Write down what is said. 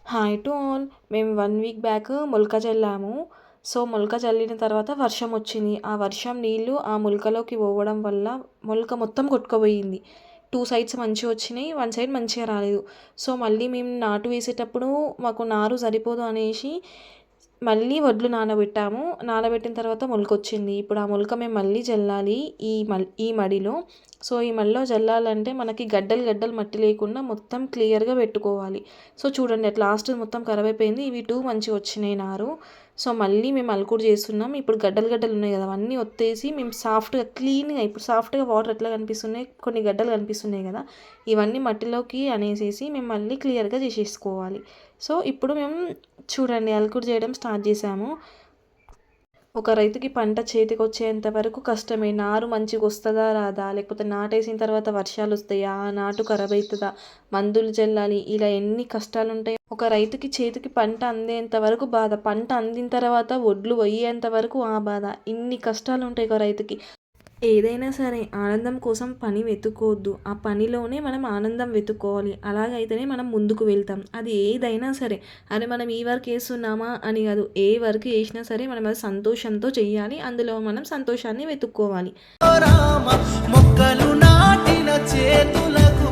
Hi to all. మేము 1 week back మొలక చల్లాము. So, మొలక చల్లిన తర్వాత వర్షం వచ్చింది. ఆ వర్షం నీళ్ళు ఆ మొలకలోకి పోవడం వల్ల మొలక మొత్తం కొట్టుకుపోయింది. 2 సైడ్స్ మంచిగొచ్చినాయి. 1 సైడ్ మంచిగా రాలేదు. సో, మళ్ళీ మేము నాటు వేసేటప్పుడు మాకు నారు సరిపోదు అనేసి మళ్ళీ వడ్లు నానబెట్టాము. నానబెట్టిన తర్వాత మొలకొచ్చింది. ఇప్పుడు ఆ మొలక మేము మళ్ళీ జల్లాలి ఈ మడిలో. సో, ఈ మడిలో జల్లాలంటే మనకి గడ్డలు గడ్డలు మట్టి లేకుండా మొత్తం క్లియర్‌గా పెట్టుకోవాలి. సో, చూడండి అట్ లాస్ట్ మొత్తం ఖరాబయిపోయింది. ఇవి 2 మంచిగొచ్చినాయి నారు. సో, మళ్ళీ మేము అలుకుడు చేస్తున్నాం. ఇప్పుడు గడ్డలు గడ్డలు ఉన్నాయి కదా! అవన్నీ ఒత్తేసి మేము సాఫ్ట్‌గా క్లీన్‌గా ఇప్పుడు సాఫ్ట్‌గా వాటర్ ఎట్లా కనిపిస్తున్నాయి, కొన్ని గడ్డలు కనిపిస్తున్నాయి కదా! ఇవన్నీ మట్టిలోకి అనేసేసి మేము మళ్ళీ క్లియర్‌గా చేసేసుకోవాలి. సో, ఇప్పుడు మేము చూడండి అలుకుడు చేయడం స్టార్ట్ చేశాము. ఒక రైతుకి పంట చేతికొచ్చేంత వరకు కష్టమే. నారు మంచిగొస్తదా రాదా? లేకపోతే నాటేసిన తర్వాత వర్షాలొస్తాయా? ఆ నాటు ఖరాబయితదా? మందులు జల్లాలి. ఇలా ఎన్ని కష్టాలుంటాయో. ఒక రైతుకి చేతికి పంట అందేంత వరకు బాధ. పంట అందిన తర్వాత వడ్లు కొయ్యేంత వరకు ఆ బాధ. ఇన్ని కష్టాలుంటాయి ఒక రైతుకి. ఏదైనా సరే ఆనందం కోసం పని వెతుక్కోవద్దు. ఆ పనిలోనే మనం ఆనందం వెతుక్కోవాలి. అలాగైతేనే మనం ముందుకు వెళ్తాం. అది ఏదైనా సరే. అరే మనం ఈ వర్క్ చేస్తున్నామా అని కాదు. ఏ వర్క్ చేసినా సరే మనం అది సంతోషంతో చెయ్యాలి. అందులో మనం సంతోషాన్ని వెతుక్కోవాలి. రామ మొక్కలు నాటిన చేతులకు